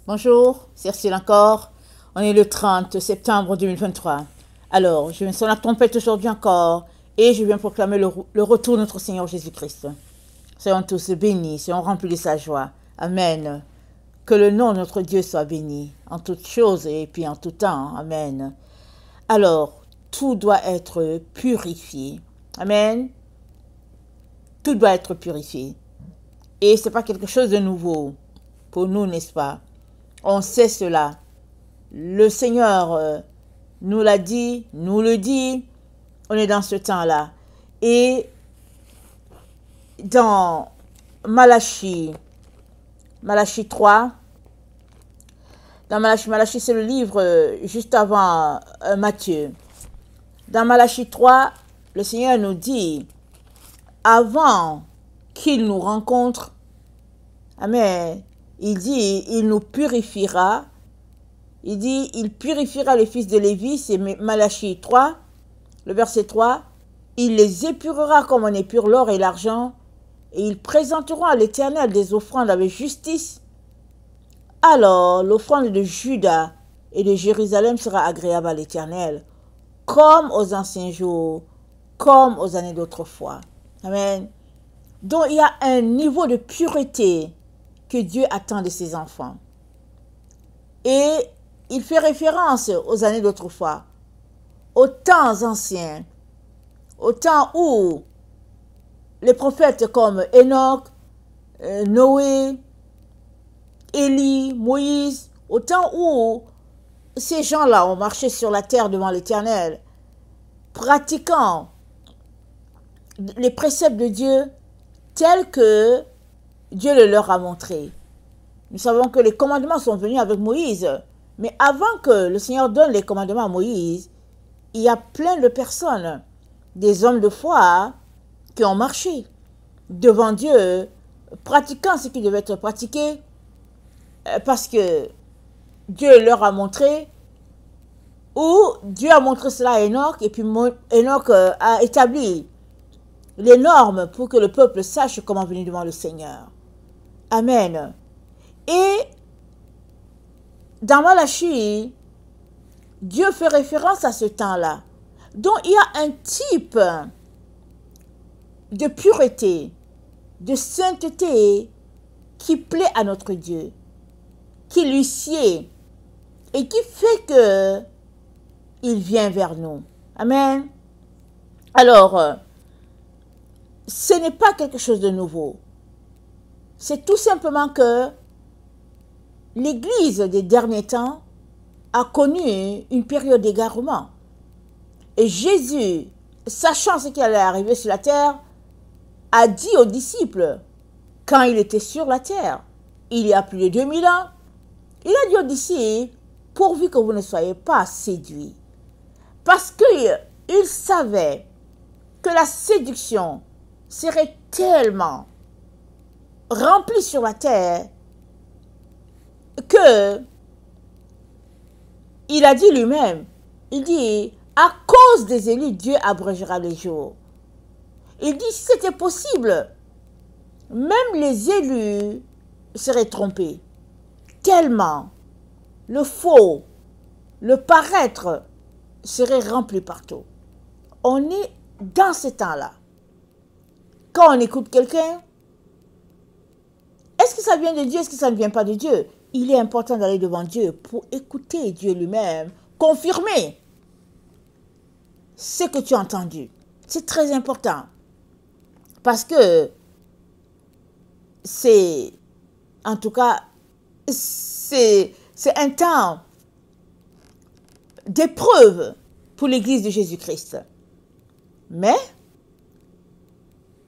Bonjour, c'est Cyril encore. On est le 30 septembre 2023. Alors, je viens sur la trompette aujourd'hui encore et je viens proclamer le retour de notre Seigneur Jésus-Christ. Soyons tous bénis, soyons remplis de sa joie. Amen. Que le nom de notre Dieu soit béni en toutes choses et puis en tout temps. Amen. Alors, tout doit être purifié. Amen. Tout doit être purifié. Et ce n'est pas quelque chose de nouveau pour nous, n'est-ce pas? On sait cela. Le Seigneur nous l'a dit, nous le dit. On est dans ce temps-là. Et dans Malachie 3, dans Malachie c'est le livre juste avant Matthieu. Dans Malachie 3, le Seigneur nous dit, avant qu'il nous rencontre, amen, il dit, il nous purifiera. Il dit, il purifiera les fils de Lévi, c'est Malachie 3, le verset 3. Il les épurera comme on épure l'or et l'argent, et ils présenteront à l'Éternel des offrandes avec justice. Alors, l'offrande de Juda et de Jérusalem sera agréable à l'Éternel, comme aux anciens jours, comme aux années d'autrefois. Amen. Donc, il y a un niveau de pureté que Dieu attend de ses enfants. Et il fait référence aux années d'autrefois, aux temps anciens, au temps où les prophètes comme Enoch, Noé, Élie, Moïse, au temps où ces gens-là ont marché sur la terre devant l'Éternel, pratiquant les préceptes de Dieu tels que Dieu le leur a montré. Nous savons que les commandements sont venus avec Moïse. Mais avant que le Seigneur donne les commandements à Moïse, il y a plein de personnes, des hommes de foi, qui ont marché devant Dieu, pratiquant ce qui devait être pratiqué, parce que Dieu leur a montré, ou Dieu a montré cela à Enoch, et puis Enoch a établi les normes pour que le peuple sache comment venir devant le Seigneur. Amen. Et dans Malachie, Dieu fait référence à ce temps-là. Donc il y a un type de pureté, de sainteté qui plaît à notre Dieu, qui lui sied et qui fait que il vient vers nous. Amen. Alors, ce n'est pas quelque chose de nouveau. C'est tout simplement que l'Église des derniers temps a connu une période d'égarement. Et Jésus, sachant ce qui allait arriver sur la terre, a dit aux disciples, quand il était sur la terre, il y a plus de 2000 ans, il a dit aux disciples, pourvu que vous ne soyez pas séduits. Parce qu'il savait que la séduction serait tellement remplie sur la terre que il a dit lui-même, il dit, à cause des élus, Dieu abrégera les jours. Il dit, si c'était possible, même les élus seraient trompés. Tellement le faux, le paraître serait rempli partout. On est dans ce temps-là. Quand on écoute quelqu'un, est-ce que ça vient de Dieu, est-ce que ça ne vient pas de Dieu? Il est important d'aller devant Dieu pour écouter Dieu lui-même, confirmer ce que tu as entendu. C'est très important. Parce que c'est, en tout cas, c'est un temps d'épreuve pour l'Église de Jésus-Christ. Mais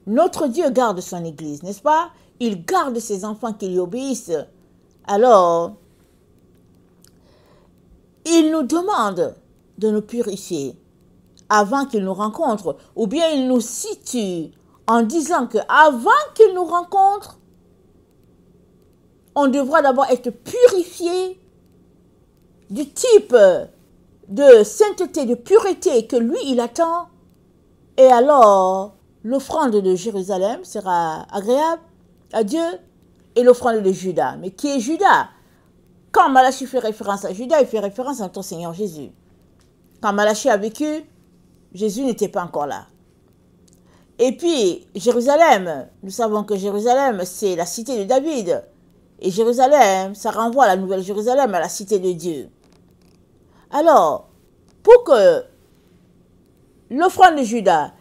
notre Dieu garde son Église, n'est-ce pas? Il garde ses enfants qui lui obéissent. Alors, il nous demande de nous purifier avant qu'il nous rencontre. Ou bien il nous situe en disant qu'avant qu'il nous rencontre, on devra d'abord être purifié du type de sainteté, de pureté que lui, il attend. Et alors, l'offrande de Jérusalem sera agréable à Dieu et l'offrande de Juda. Mais qui est Juda? Quand Malachie fait référence à Juda, il fait référence à notre Seigneur Jésus. Quand Malachie a vécu, Jésus n'était pas encore là. Et puis, Jérusalem, nous savons que Jérusalem, c'est la cité de David. Et Jérusalem, ça renvoie à la nouvelle Jérusalem, à la cité de Dieu. Alors, pour que l'offrande de Juda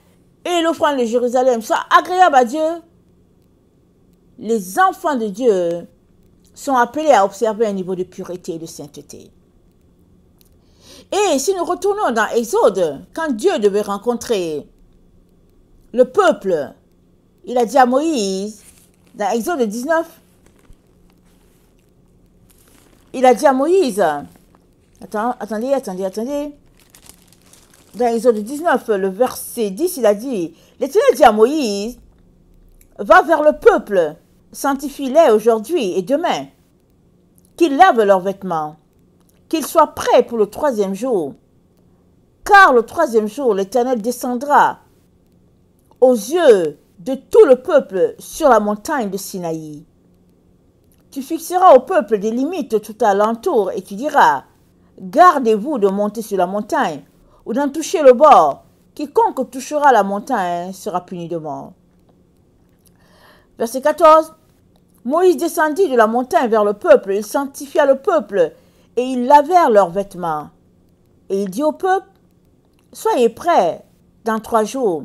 et l'offrande de Jérusalem soient agréables à Dieu, les enfants de Dieu sont appelés à observer un niveau de pureté et de sainteté. Et si nous retournons dans Exode, quand Dieu devait rencontrer le peuple, il a dit à Moïse, dans Exode 19, il a dit à Moïse, attendez. Dans Exode 19, le verset 10, il a dit, l'Éternel dit à Moïse, va vers le peuple, sanctifie-les aujourd'hui et demain, qu'ils lavent leurs vêtements, qu'ils soient prêts pour le 3e jour. Car le 3e jour, l'Éternel descendra aux yeux de tout le peuple sur la montagne de Sinaï. Tu fixeras au peuple des limites tout alentour et tu diras, gardez-vous de monter sur la montagne ou d'en toucher le bord. Quiconque touchera la montagne sera puni de mort. Verset 14. Moïse descendit de la montagne vers le peuple, il sanctifia le peuple et ils lavèrent leurs vêtements. Et il dit au peuple, soyez prêts dans 3 jours.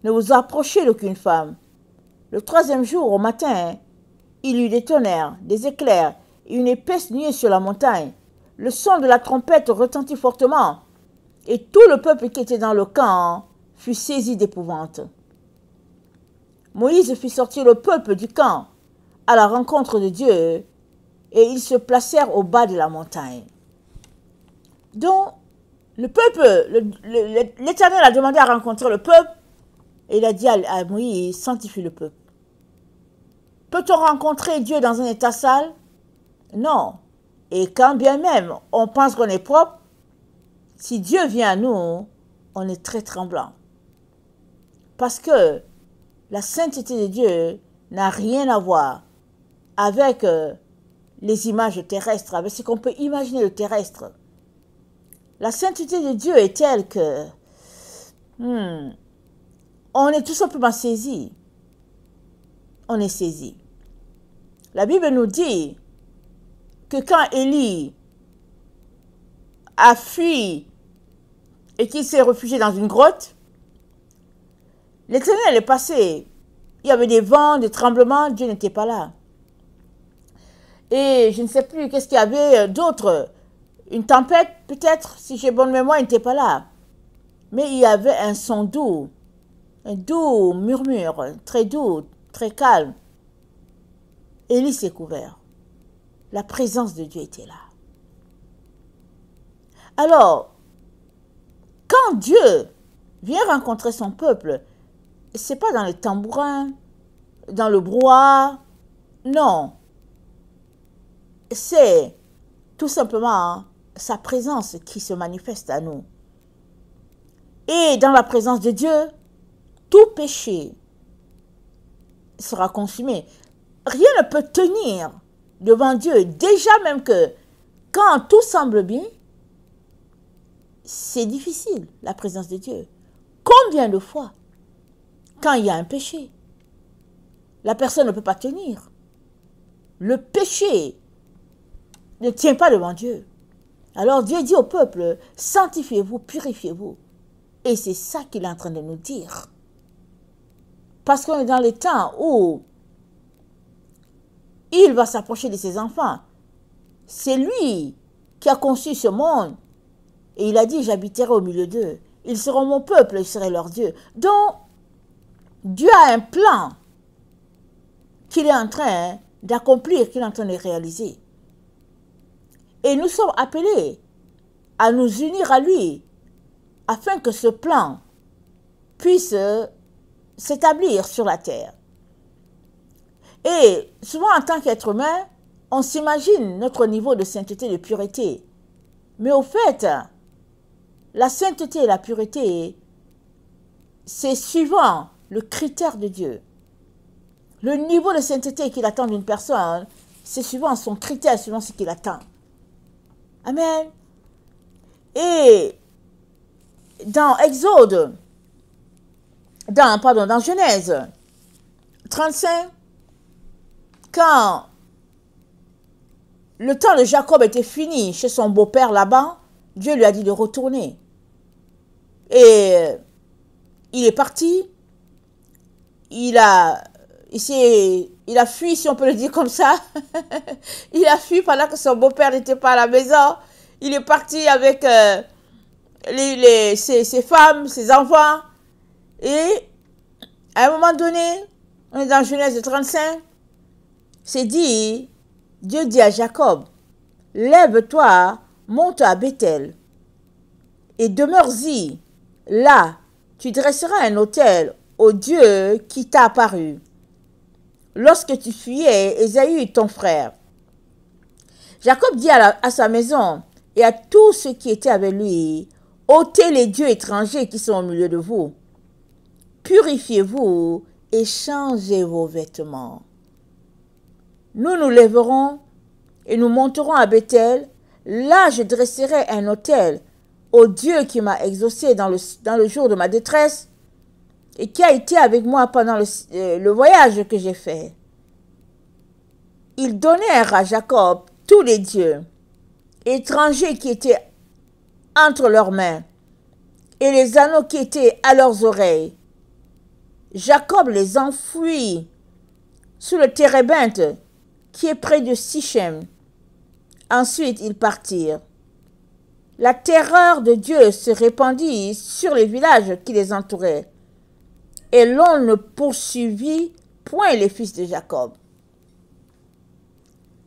Ne vous approchez d'aucune femme. Le 3e jour, au matin, il y eut des tonnerres, des éclairs et une épaisse nuée sur la montagne. Le son de la trompette retentit fortement, et tout le peuple qui était dans le camp fut saisi d'épouvante. Moïse fit sortir le peuple du camp à la rencontre de Dieu, et ils se placèrent au bas de la montagne. Donc, le peuple, l'Éternel a demandé à rencontrer le peuple, et il a dit à Moïse, sanctifie le peuple. Peut-on rencontrer Dieu dans un état sale? Non. Et quand bien même on pense qu'on est propre, si Dieu vient à nous, on est très tremblant. Parce que la sainteté de Dieu n'a rien à voir avec les images terrestres, avec ce qu'on peut imaginer de terrestre. La sainteté de Dieu est telle que on est tout simplement saisi. On est saisi. La Bible nous dit que quand Élie a fui et qu'il s'est réfugié dans une grotte, l'Éternel est passé. Il y avait des vents, des tremblements, Dieu n'était pas là. Et je ne sais plus qu'est-ce qu'il y avait d'autre. Une tempête, peut-être, si j'ai bonne mémoire, il n'était pas là. Mais il y avait un son doux, un doux murmure, très doux, très calme. Élie s'est couvert. La présence de Dieu était là. Alors, quand Dieu vient rencontrer son peuple, ce n'est pas dans les tambourins, dans le brouhaha, non. C'est tout simplement sa présence qui se manifeste à nous. Et dans la présence de Dieu, tout péché sera consumé. Rien ne peut tenir devant Dieu. Déjà même que quand tout semble bien, c'est difficile, la présence de Dieu. Combien de fois, quand il y a un péché, la personne ne peut pas tenir. Le péché ne tient pas devant Dieu. Alors Dieu dit au peuple, sanctifiez-vous, purifiez-vous. Et c'est ça qu'il est en train de nous dire. Parce qu'on est dans les temps où il va s'approcher de ses enfants. C'est lui qui a conçu ce monde. Et il a dit, j'habiterai au milieu d'eux. Ils seront mon peuple, je serai leur Dieu. Donc, Dieu a un plan qu'il est en train d'accomplir, qu'il est en train de réaliser. Et nous sommes appelés à nous unir à lui, afin que ce plan puisse s'établir sur la terre. Et souvent, en tant qu'être humain, on s'imagine notre niveau de sainteté, de pureté. Mais au fait, la sainteté et la pureté, c'est suivant le critère de Dieu. Le niveau de sainteté qu'il attend d'une personne c'est suivant son critère, suivant ce qu'il attend. Amen. Et dans Exode, dans Genèse 35, quand le temps de Jacob était fini chez son beau-père Laban, Dieu lui a dit de retourner. Et il est parti. Il a fui, si on peut le dire comme ça. Il a fui pendant que son beau-père n'était pas à la maison. Il est parti avec ses femmes, ses enfants. Et à un moment donné, on est dans Genèse 35, c'est dit, Dieu dit à Jacob, lève-toi, monte à Bethel et demeure-y. Là, tu dresseras un autel au Dieu qui t'a apparu lorsque tu fuyais Ésaü, ton frère. Jacob dit à sa maison et à tous ceux qui étaient avec lui, ôtez les dieux étrangers qui sont au milieu de vous. Purifiez-vous et changez vos vêtements. Nous nous lèverons et nous monterons à Bethel. Là, je dresserai un autel au Dieu qui m'a exaucé dans le jour de ma détresse et qui a été avec moi pendant le voyage que j'ai fait. Ils donnèrent à Jacob tous les dieux étrangers qui étaient entre leurs mains et les anneaux qui étaient à leurs oreilles. Jacob les enfouit sous le térébinthe qui est près de Sichem. Ensuite, ils partirent. La terreur de Dieu se répandit sur les villages qui les entouraient, et l'on ne poursuivit point les fils de Jacob.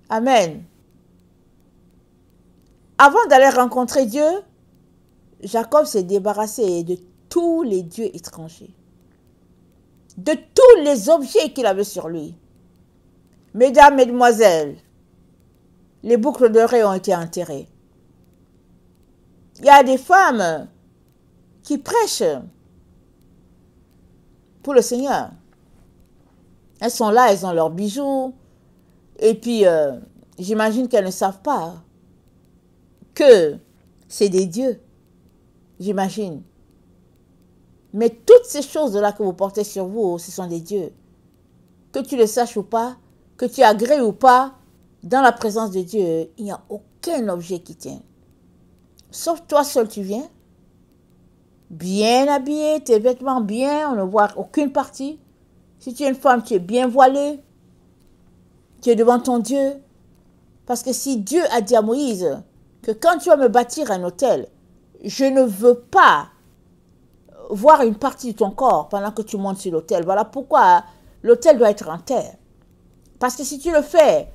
Amen. Avant d'aller rencontrer Dieu, Jacob s'est débarrassé de tous les dieux étrangers, de tous les objets qu'il avait sur lui. Mesdames, mesdemoiselles, les boucles d'oreilles ont été enterrées. Il y a des femmes qui prêchent pour le Seigneur. Elles sont là, elles ont leurs bijoux. Et puis, j'imagine qu'elles ne savent pas que c'est des dieux. J'imagine. Mais toutes ces choses-là que vous portez sur vous, ce sont des dieux. Que tu le saches ou pas, que tu agrées ou pas, dans la présence de Dieu, il n'y a aucun objet qui tient. Sauf toi seul, tu viens, bien habillé, tes vêtements bien, on ne voit aucune partie. Si tu es une femme, tu es bien voilée, tu es devant ton Dieu. Parce que si Dieu a dit à Moïse que quand tu vas me bâtir un autel, je ne veux pas voir une partie de ton corps pendant que tu montes sur l'autel. Voilà pourquoi l'autel doit être en terre. Parce que si tu le fais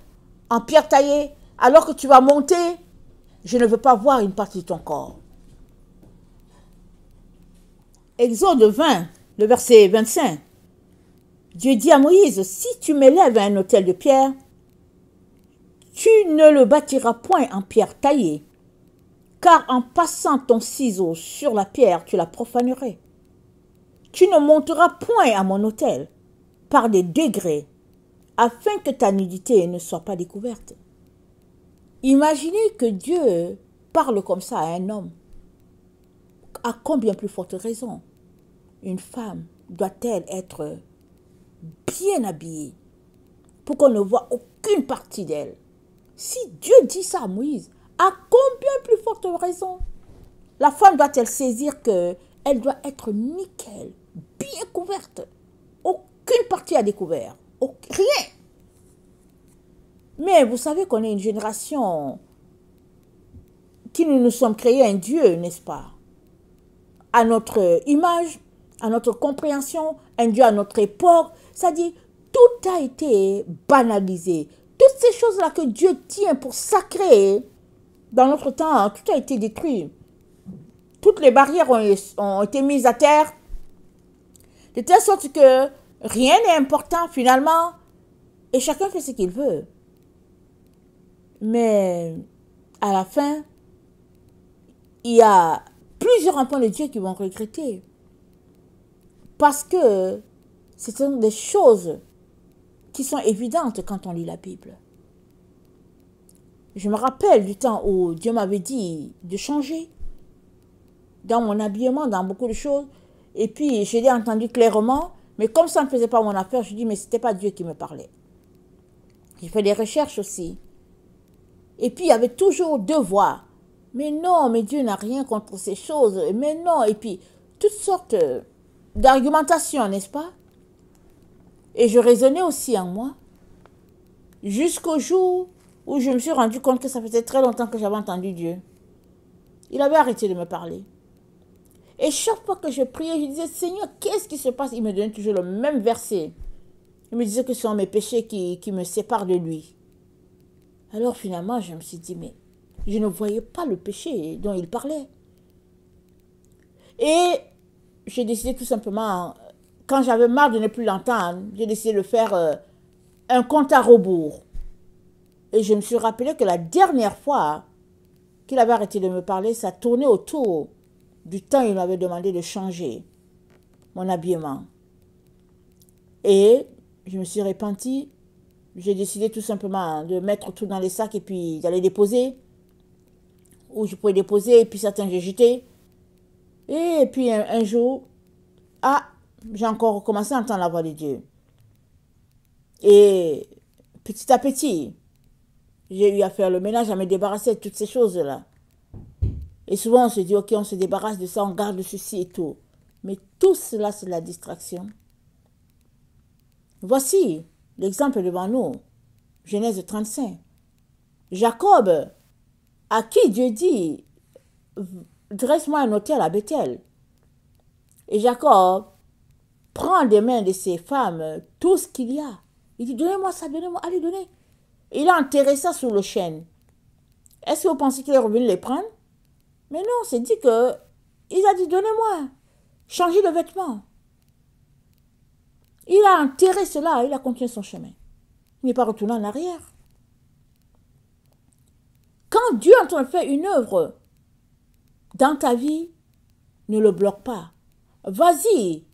en pierre taillée, alors que tu vas monter, je ne veux pas voir une partie de ton corps. Exode 20, le verset 25. Dieu dit à Moïse, si tu m'élèves à un autel de pierre, tu ne le bâtiras point en pierre taillée, car en passant ton ciseau sur la pierre, tu la profanerais. Tu ne monteras point à mon autel par des degrés, afin que ta nudité ne soit pas découverte. Imaginez que Dieu parle comme ça à un homme. À combien plus forte raison une femme doit-elle être bien habillée pour qu'on ne voit aucune partie d'elle? Si Dieu dit ça à Moïse, à combien plus forte raison la femme doit-elle saisir qu'elle doit être nickel, bien couverte, aucune partie à découvert, rien. Mais vous savez qu'on est une génération qui nous sommes créés un Dieu, n'est-ce pas? À notre image, à notre compréhension, un Dieu à notre époque. C'est-à-dire, tout a été banalisé. Toutes ces choses-là que Dieu tient pour sacré dans notre temps, tout a été détruit. Toutes les barrières ont été mises à terre, de telle sorte que rien n'est important finalement, et chacun fait ce qu'il veut. Mais à la fin, il y a plusieurs enfants de Dieu qui vont regretter. Parce que ce sont des choses qui sont évidentes quand on lit la Bible. Je me rappelle du temps où Dieu m'avait dit de changer dans mon habillement, dans beaucoup de choses. Et puis, je l'ai entendu clairement, mais comme ça ne faisait pas mon affaire, je dis, mais ce n'était pas Dieu qui me parlait. J'ai fait des recherches aussi. Et puis, il y avait toujours deux voix. Mais non, mais Dieu n'a rien contre ces choses. Mais non, et puis, toutes sortes d'argumentations, n'est-ce pas? Et je raisonnais aussi en moi. Jusqu'au jour où je me suis rendu compte que ça faisait très longtemps que j'avais entendu Dieu. Il avait arrêté de me parler. Et chaque fois que je priais, je disais, Seigneur, qu'est-ce qui se passe? Il me donnait toujours le même verset. Il me disait que ce sont mes péchés qui me séparent de lui. Alors finalement, je me suis dit, mais je ne voyais pas le péché dont il parlait. Et j'ai décidé tout simplement, quand j'avais marre de ne plus l'entendre, j'ai décidé de faire un compte à rebours. Et je me suis rappelé que la dernière fois qu'il avait arrêté de me parler, ça tournait autour du temps où il m'avait demandé de changer mon habillement. Et je me suis repentie. J'ai décidé tout simplement de mettre tout dans les sacs et puis d'aller déposer. Où je pouvais déposer et puis certains j'ai jeté. Et puis un jour, j'ai encore recommencé à entendre la voix de Dieu. Et petit à petit, j'ai eu à faire le ménage, à me débarrasser de toutes ces choses-là. Et souvent, on se dit, ok, on se débarrasse de ça, on garde ceci et tout. Mais tout cela, c'est de la distraction. Voici l'exemple devant nous. Genèse 35. Jacob, à qui Dieu dit, dresse-moi un autel à Bethel. Et Jacob prend des mains de ses femmes tout ce qu'il y a. Il dit, donnez-moi ça, donnez-moi, allez, donnez. Et il a enterré ça sous le chêne. Est-ce que vous pensez qu'il est revenu les prendre? Mais non, c'est dit que, il a dit, donnez-moi, changez de vêtements. Il a enterré cela, il a continué son chemin. Il n'est pas retourné en arrière. Quand Dieu est en train de faire une œuvre dans ta vie, ne le bloque pas. Vas-y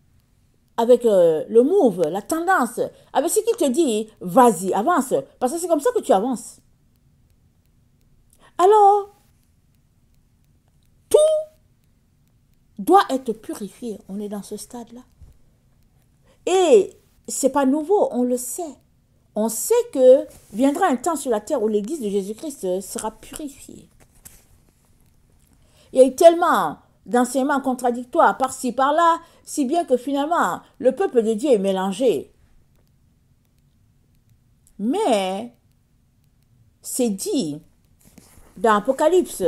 avec le move, la tendance, avec ce qu'il te dit, vas-y, avance. Parce que c'est comme ça que tu avances. Alors, tout doit être purifié. On est dans ce stade-là. Et c'est pas nouveau, on le sait. On sait que viendra un temps sur la terre où l'église de Jésus-Christ sera purifiée. Il y a eu tellement d'enseignements contradictoires par-ci, par-là, si bien que finalement, le peuple de Dieu est mélangé. Mais, c'est dit dans Apocalypse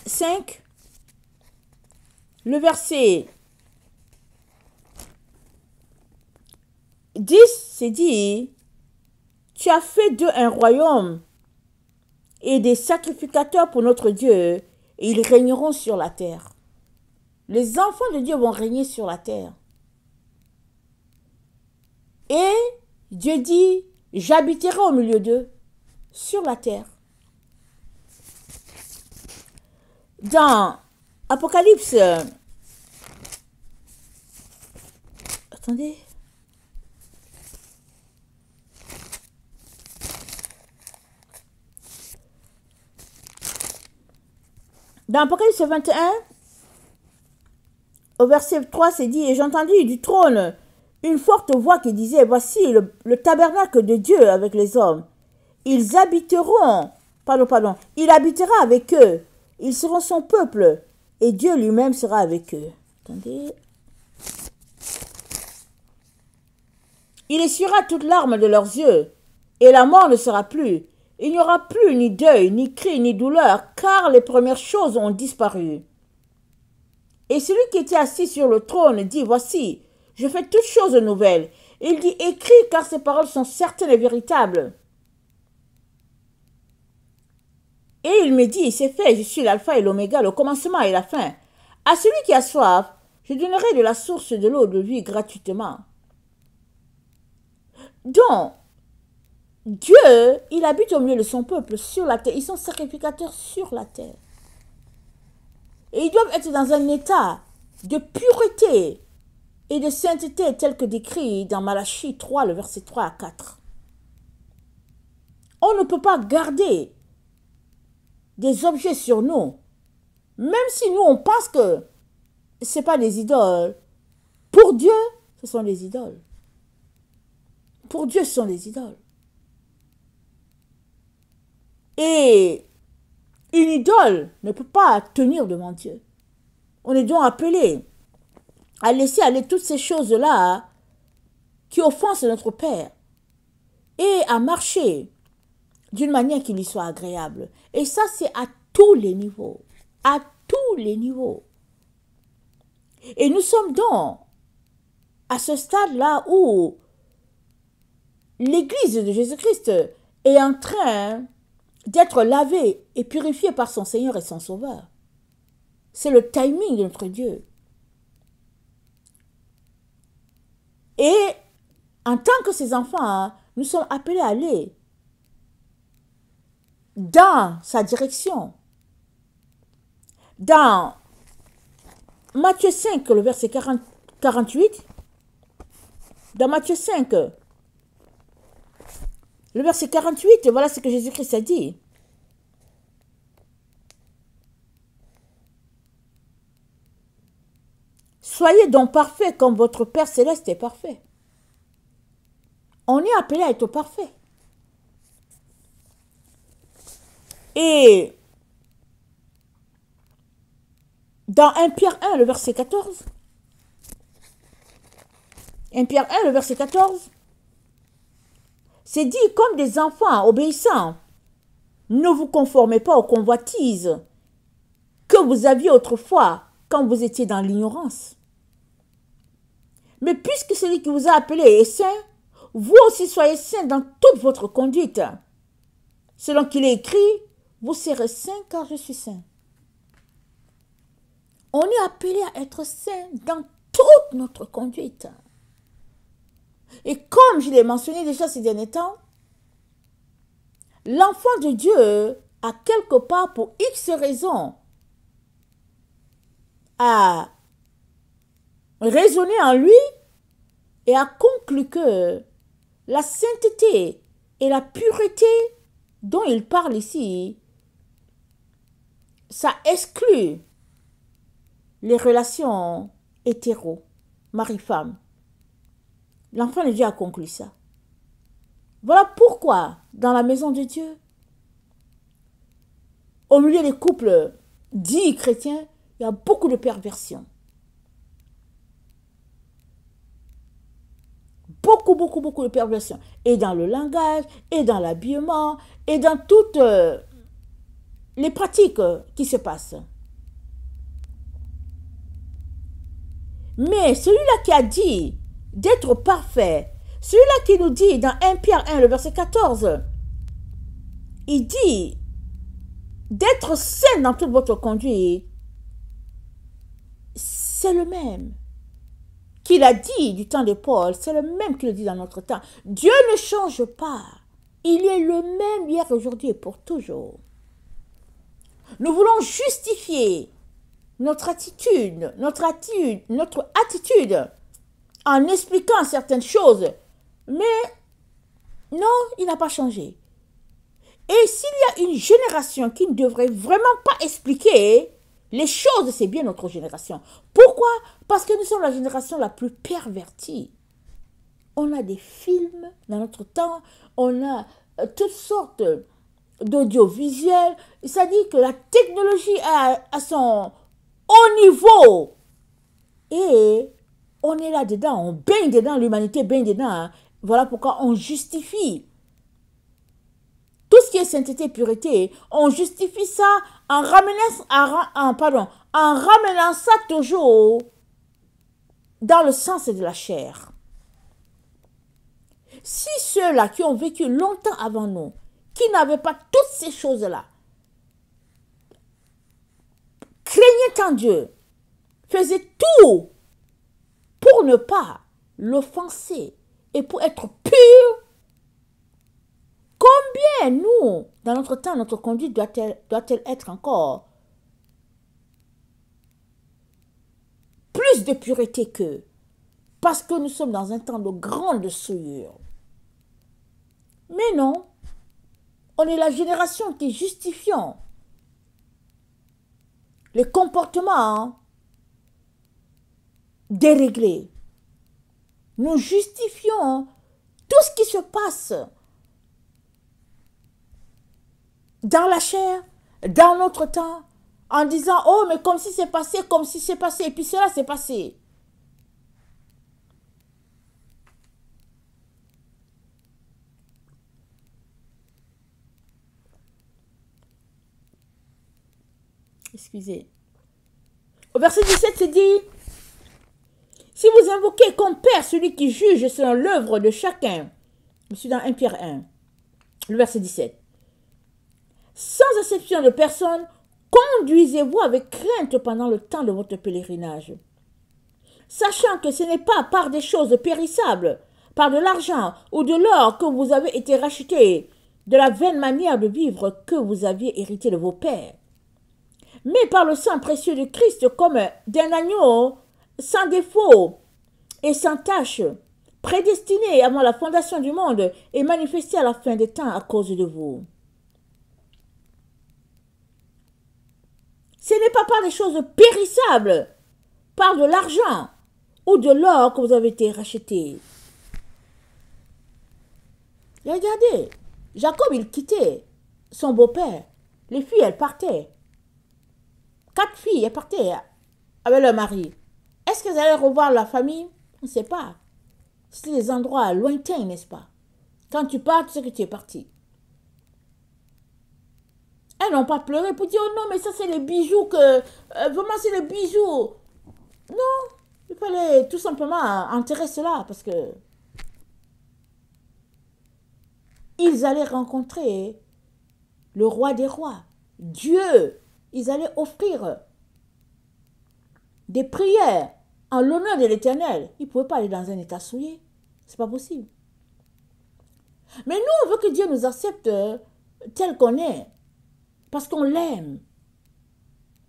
5, le verset 10, c'est dit, tu as fait d'eux un royaume et des sacrificateurs pour notre Dieu, et ils régneront sur la terre. Les enfants de Dieu vont régner sur la terre. Et Dieu dit, j'habiterai au milieu d'eux, sur la terre. Dans Apocalypse, attendez, dans Apocalypse 21, au verset 3, c'est dit, et j'entendis du trône une forte voix qui disait, voici le tabernacle de Dieu avec les hommes. Ils habiteront, il habitera avec eux, ils seront son peuple, et Dieu lui-même sera avec eux. Attendez. Il essuiera toute larme de leurs yeux, et la mort ne sera plus. Il n'y aura plus ni deuil, ni cri, ni douleur, car les premières choses ont disparu. Et celui qui était assis sur le trône dit, voici, je fais toutes choses nouvelles. Il dit, écris, car ces paroles sont certaines et véritables. Et il me dit, c'est fait, je suis l'alpha et l'oméga, le commencement et la fin. À celui qui a soif, je donnerai de la source de l'eau de vie gratuitement. Donc, Dieu, il habite au milieu de son peuple sur la terre. Ils sont sacrificateurs sur la terre. Et ils doivent être dans un état de pureté et de sainteté tel que décrit dans Malachie 3, le verset 3 à 4. On ne peut pas garder des objets sur nous, même si nous, on pense que ce n'est pas des idoles. Pour Dieu, ce sont des idoles. Pour Dieu, ce sont des idoles. Et une idole ne peut pas tenir devant Dieu. On est donc appelé à laisser aller toutes ces choses-là qui offensent notre Père et à marcher d'une manière qui lui soit agréable. Et ça, c'est à tous les niveaux. À tous les niveaux. Et nous sommes donc à ce stade-là où l'Église de Jésus-Christ est en train d'être lavée et purifiée par son Seigneur et son Sauveur. C'est le timing de notre Dieu. Et en tant que ses enfants, nous sommes appelés à aller dans sa direction. Dans Matthieu 5, le verset 48, dans Matthieu 5, le verset 48, voilà ce que Jésus-Christ a dit. Soyez donc parfaits comme votre Père céleste est parfait. On est appelé à être parfait. Et dans 1 Pierre 1, le verset 14, 1 Pierre 1, le verset 14, c'est dit comme des enfants obéissants, ne vous conformez pas aux convoitises que vous aviez autrefois quand vous étiez dans l'ignorance. Mais puisque celui qui vous a appelé est saint, vous aussi soyez saints dans toute votre conduite. Selon qu'il est écrit, vous serez saints car je suis saint. On est appelé à être saints dans toute notre conduite. Et comme je l'ai mentionné déjà ces derniers temps, l'enfant de Dieu a quelque part pour X raisons a raisonné en lui et a conclu que la sainteté et la pureté dont il parle ici, ça exclut les relations hétéro, mari-femme. L'enfant de Dieu a conclu ça. Voilà pourquoi, dans la maison de Dieu, au milieu des couples dits chrétiens, il y a beaucoup de perversions. Beaucoup de perversions. Et dans le langage, et dans l'habillement, et dans toutes les pratiques qui se passent. Mais celui-là qui a dit d'être parfait, celui-là qui nous dit dans 1 Pierre 1, le verset 14, il dit d'être saint dans toute votre conduite, c'est le même qu'il a dit du temps de Paul, c'est le même qu'il dit dans notre temps. Dieu ne change pas. Il est le même hier, aujourd'hui et pour toujours. Nous voulons justifier notre attitude en expliquant certaines choses. Mais non, il n'a pas changé. Et s'il y a une génération qui ne devrait vraiment pas expliquer les choses, c'est bien notre génération. Pourquoi? Parce que nous sommes la génération la plus pervertie. On a des films dans notre temps, on a toutes sortes d'audiovisuels. Ça dit que la technologie a son haut niveau. Et on est là-dedans, on baigne dedans, l'humanité baigne dedans. Hein. Voilà pourquoi on justifie tout ce qui est sainteté et pureté. On justifie ça en ramenant ça toujours dans le sens de la chair. Si ceux-là qui ont vécu longtemps avant nous, qui n'avaient pas toutes ces choses-là, craignaient en Dieu, faisaient tout pour ne pas l'offenser et pour être purs, combien nous, dans notre temps, notre conduite doit-elle être encore plus de pureté qu'eux? Parce que nous sommes dans un temps de grande souillure. Mais non, On est la génération qui justifions les comportements déréglés. Nous justifions tout ce qui se passe dans la chair, dans notre temps, en disant « Oh, mais comme si c'est passé, comme si c'est passé, et puis cela s'est passé. » Excusez. Au verset 17, c'est dit « Si vous invoquez comme Père celui qui juge selon l'œuvre de chacun. » Je suis dans 1 Pierre 1, le verset 17. « Sans exception de personne, conduisez-vous avec crainte pendant le temps de votre pèlerinage, sachant que ce n'est pas par des choses périssables, par de l'argent ou de l'or que vous avez été rachetés, de la vaine manière de vivre que vous aviez hérité de vos pères, mais par le sang précieux de Christ comme d'un agneau sans défaut et sans tache, prédestiné avant la fondation du monde et manifesté à la fin des temps à cause de vous. » Ce n'est pas par des choses périssables, par de l'argent ou de l'or que vous avez été rachetés. Et regardez, Jacob, il quittait son beau-père. Les filles, elles partaient. 4 filles, elles partaient avec leur mari. Est-ce qu'elles allaient revoir la famille? On ne sait pas. C'était des endroits lointains, n'est-ce pas? Quand tu pars, tu sais que tu es parti. Elles n'ont pas pleuré pour dire « Oh non, mais ça c'est les bijoux que... vraiment c'est les bijoux. » Non, il fallait tout simplement enterrer cela parce que ils allaient rencontrer le roi des rois, Dieu. Ils allaient offrir des prières en l'honneur de l'Éternel. Ils ne pouvaient pas aller dans un état souillé. C'est pas possible. Mais nous, on veut que Dieu nous accepte tel qu'on est. Parce qu'on l'aime.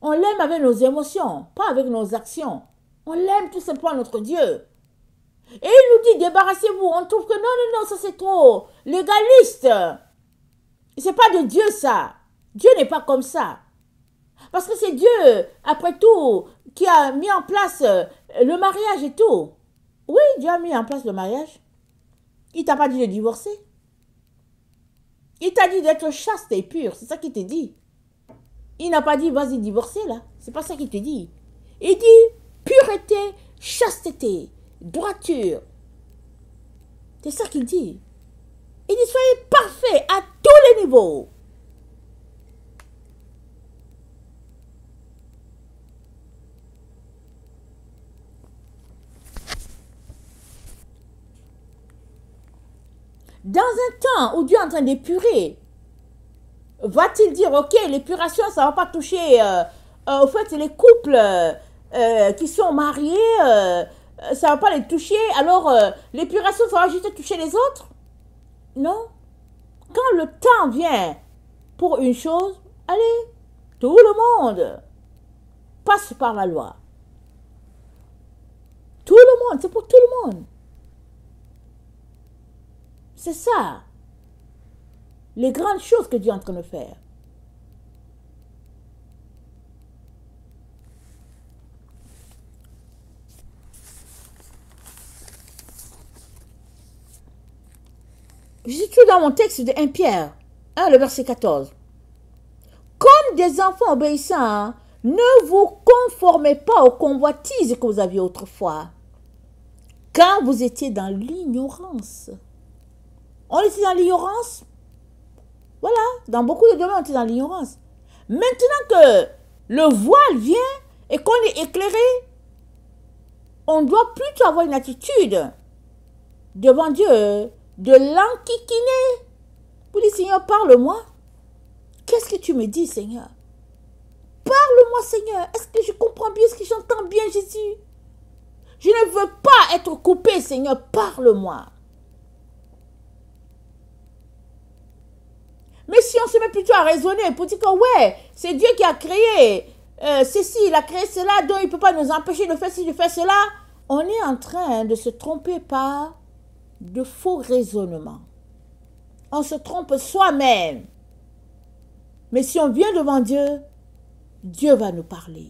On l'aime avec nos émotions, pas avec nos actions. On l'aime tout simplement notre Dieu. Et il nous dit, débarrassez-vous. On trouve que non, non, non, ça c'est trop légaliste. C'est pas de Dieu ça. Dieu n'est pas comme ça. Parce que c'est Dieu, après tout, qui a mis en place le mariage et tout. Oui, Dieu a mis en place le mariage. Il t'a pas dit de divorcer. Il t'a dit d'être chaste et pur. C'est ça qu'il te dit. Il n'a pas dit, vas-y, divorcer là. C'est pas ça qu'il te dit. Il dit, pureté, chasteté, droiture. C'est ça qu'il dit. Il dit, soyez parfaits à tous les niveaux. Dans un temps où Dieu est en train d'épurer, va-t-il dire, ok, l'épuration, ça ne va pas toucher, au fait, les couples qui sont mariés, ça ne va pas les toucher, alors l'épuration, ça va juste toucher les autres? Non. Quand le temps vient pour une chose, allez, tout le monde passe par la loi. Tout le monde, c'est pour tout le monde. C'est ça, les grandes choses que Dieu est en train de faire. Je suis tout dans mon texte de 1 Pierre 1, le verset 14. Comme des enfants obéissants, ne vous conformez pas aux convoitises que vous aviez autrefois, quand vous étiez dans l'ignorance. On était dans l'ignorance. Voilà, dans beaucoup de domaines, on était dans l'ignorance. Maintenant que le voile vient et qu'on est éclairé, on doit plutôt avoir une attitude devant Dieu de l'enquiquiner. Pour dire, Seigneur, parle-moi. Qu'est-ce que tu me dis, Seigneur? Parle-moi, Seigneur. Est-ce que je comprends bien? Est-ce que j'entends bien, Jésus? Je ne veux pas être coupé, Seigneur. Parle-moi. Mais si on se met plutôt à raisonner pour dire que ouais, c'est Dieu qui a créé ceci, il a créé cela, donc il ne peut pas nous empêcher de faire ci, de faire cela, on est en train de se tromper par de faux raisonnements. On se trompe soi-même. Mais si on vient devant Dieu, Dieu va nous parler.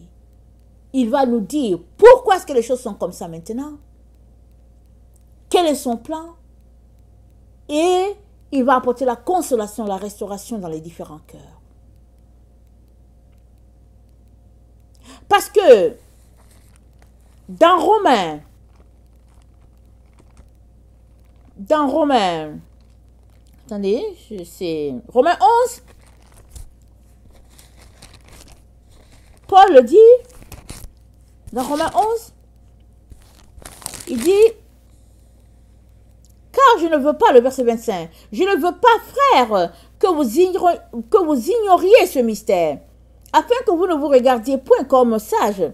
Il va nous dire pourquoi est-ce que les choses sont comme ça maintenant. Quel est son plan? Et il va apporter la consolation, la restauration dans les différents cœurs. Parce que dans Romains, attendez, c'est Romains 11, Paul le dit, dans Romains 11, il dit, car je ne veux pas, le verset 25, je ne veux pas, frères, que vous ignoriez ce mystère, afin que vous ne vous regardiez point comme sages.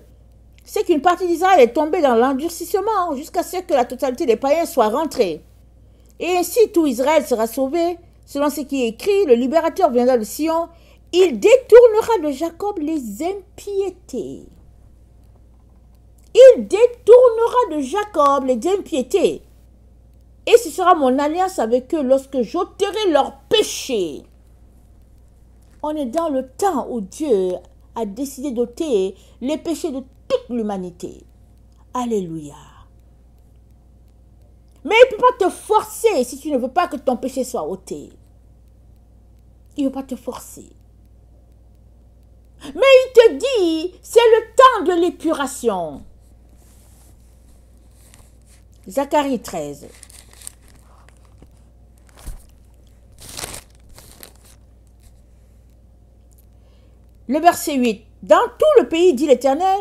C'est qu'une partie d'Israël est tombée dans l'endurcissement jusqu'à ce que la totalité des païens soit rentrée. Et ainsi tout Israël sera sauvé, selon ce qui est écrit, le libérateur viendra de Sion, il détournera de Jacob les impiétés. Il détournera de Jacob les impiétés. Et ce sera mon alliance avec eux lorsque j'ôterai leurs péchés. On est dans le temps où Dieu a décidé d'ôter les péchés de toute l'humanité. Alléluia. Mais il ne peut pas te forcer si tu ne veux pas que ton péché soit ôté. Il ne veut pas te forcer. Mais il te dit, c'est le temps de l'épuration. Zacharie 13. Le verset 8. Dans tout le pays, dit l'Éternel,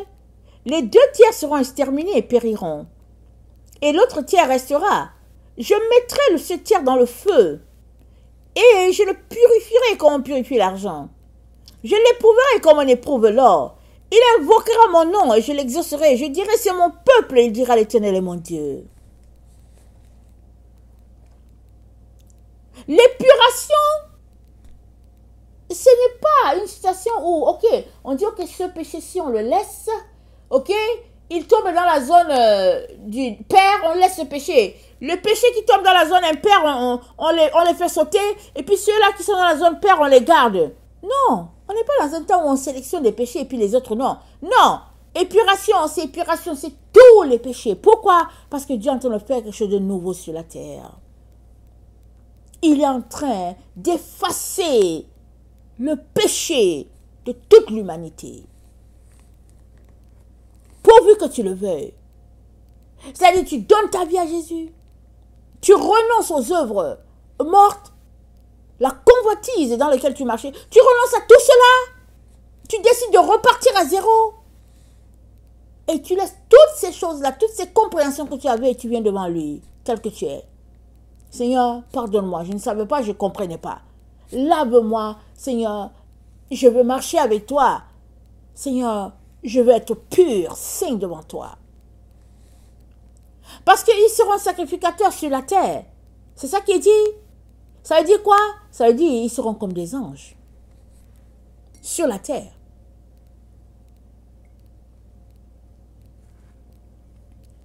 les 2 tiers seront exterminés et périront. Et l'autre tiers restera. Je mettrai ce tiers dans le feu. Et je le purifierai comme on purifie l'argent. Je l'éprouverai comme on éprouve l'or. Il invoquera mon nom et je l'exaucerai. Je dirai c'est mon peuple et il dira l'Éternel est mon Dieu. L'épuration, ce n'est pas une situation où, ok, on dit ok, ce péché, si on le laisse, ok, il tombe dans la zone du père, on laisse ce péché. Le péché qui tombe dans la zone impair, on les fait sauter, et puis ceux-là qui sont dans la zone père, on les garde. Non, on n'est pas dans un temps où on sélectionne des péchés et puis les autres non. Non, épuration, c'est tous les péchés. Pourquoi? Parce que Dieu est en train de faire quelque chose de nouveau sur la terre. Il est en train d'effacer le péché de toute l'humanité. Pourvu que tu le veuilles. C'est-à-dire tu donnes ta vie à Jésus. Tu renonces aux œuvres mortes, la convoitise dans laquelle tu marchais. Tu renonces à tout cela. Tu décides de repartir à zéro. Et tu laisses toutes ces choses-là, toutes ces compréhensions que tu avais et tu viens devant lui, tel que tu es. Seigneur, pardonne-moi, je ne savais pas, je ne comprenais pas. Lave-moi, Seigneur, je veux marcher avec toi. Seigneur, je veux être pur, saint devant toi. Parce qu'ils seront sacrificateurs sur la terre. C'est ça qui est dit. Ça veut dire quoi? Ça veut dire qu'ils seront comme des anges. Sur la terre.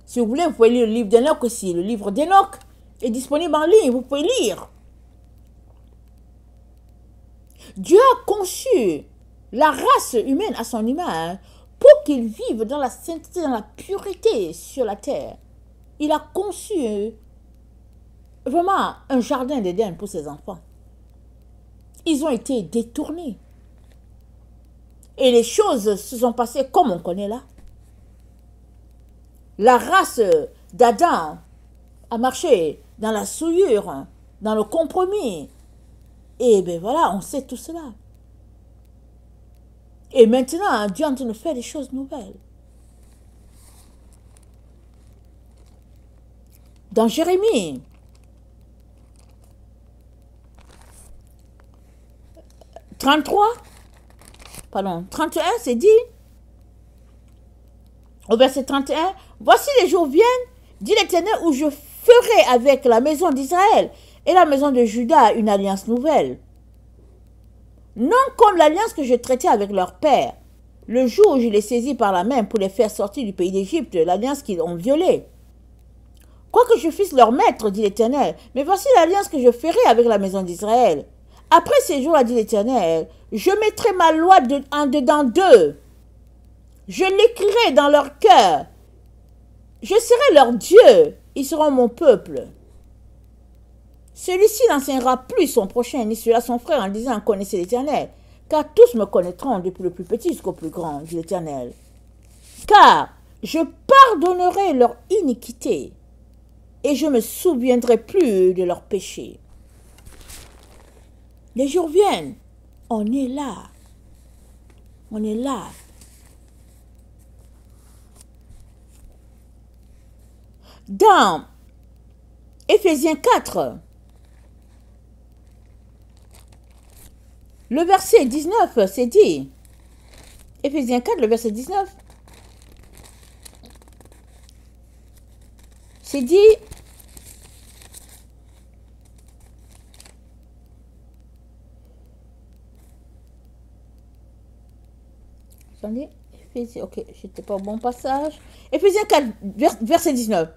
Si vous voulez, vous pouvez lire le livre d'Enoch aussi. Le livre d'Enoch est disponible en ligne, vous pouvez lire. Dieu a conçu la race humaine à son image pour qu'ils vivent dans la sainteté, dans la pureté sur la terre. Il a conçu vraiment un jardin d'Éden pour ses enfants. Ils ont été détournés. Et les choses se sont passées comme on connaît là. La race d'Adam a marché dans la souillure, dans le compromis. Et bien voilà, on sait tout cela. Et maintenant, Dieu est en train de faire des choses nouvelles. Dans Jérémie, pardon, 31, c'est dit, au verset 31, « Voici les jours viennent, dit l'Éternel, où je ferai avec la maison d'Israël et la maison de Juda une alliance nouvelle. Non comme l'alliance que je traitais avec leur père, le jour où je les saisis par la main pour les faire sortir du pays d'Égypte, l'alliance qu'ils ont violée. Quoique je fisse leur maître, dit l'Éternel, mais voici l'alliance que je ferai avec la maison d'Israël. Après ces jours-là, dit l'Éternel, Je mettrai ma loi en dedans d'eux. Je l'écrirai dans leur cœur. Je serai leur Dieu. Ils seront mon peuple. Celui-ci n'enseignera plus son prochain, ni celui-là son frère, en disant, connaissez l'Éternel. Car tous me connaîtront, depuis le plus petit jusqu'au plus grand, dit l'Éternel. Car je pardonnerai leur iniquité, et je me souviendrai plus de leurs péchés. Les jours viennent, on est là. On est là. Dans Éphésiens 4, le verset 19, c'est dit. Éphésiens 4, le verset 19. C'est dit. Attendez. Ok, j'étais pas au bon passage. Éphésiens 4, verset 19.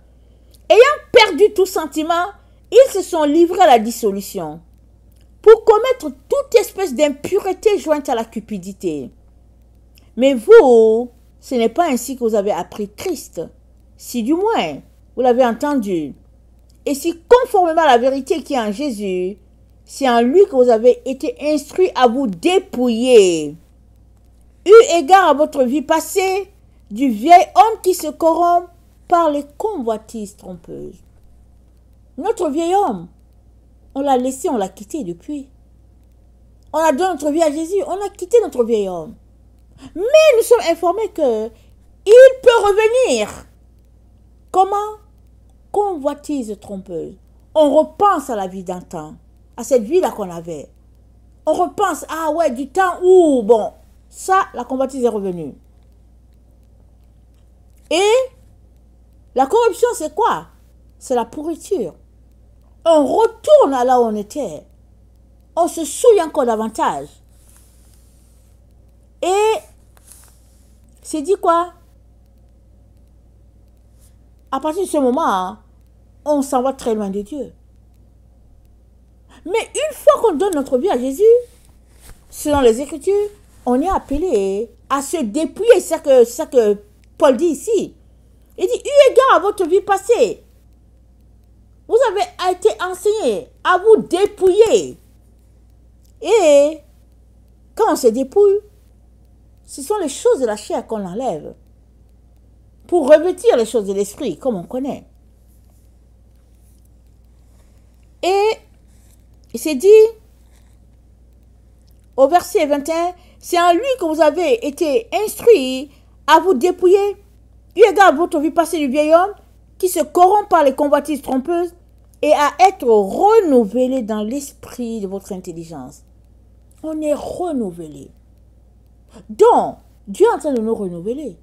Ayant perdu tout sentiment, ils se sont livrés à la dissolution pour commettre toute espèce d'impureté jointe à la cupidité. Mais vous, ce n'est pas ainsi que vous avez appris Christ, si du moins vous l'avez entendu, et si conformément à la vérité qui est en Jésus, c'est en lui que vous avez été instruits à vous dépouiller, eu égard à votre vie passée, du vieil homme qui se corrompt par les convoitises trompeuses. Notre vieil homme, on l'a laissé, on l'a quitté depuis. On a donné notre vie à Jésus, on a quitté notre vieil homme. Mais nous sommes informés que il peut revenir. Comment? Convoitise trompeuse. On repense à la vie d'antan, à cette vie-là qu'on avait. On repense, ah ouais, du temps où, bon, ça, la convoitise est revenue. Et la corruption, c'est quoi? C'est la pourriture. On retourne à là où on était. On se souille encore davantage. Et c'est dit quoi? À partir de ce moment, on s'en va très loin de Dieu. Mais une fois qu'on donne notre vie à Jésus, selon les Écritures, on est appelé à se dépouiller. C'est ça que Paul dit ici. Il dit, eu égard à votre vie passée, vous avez été enseigné à vous dépouiller. Et quand on se dépouille, ce sont les choses de la chair qu'on enlève pour revêtir les choses de l'esprit, comme on connaît. Et il s'est dit, au verset 21, c'est en lui que vous avez été instruits à vous dépouiller, eu égard à votre vie passée du vieil homme, qui se corrompt par les convoitises trompeuses, et à être renouvelé dans l'esprit de votre intelligence. On est renouvelé. Donc, Dieu est en train de nous renouveler.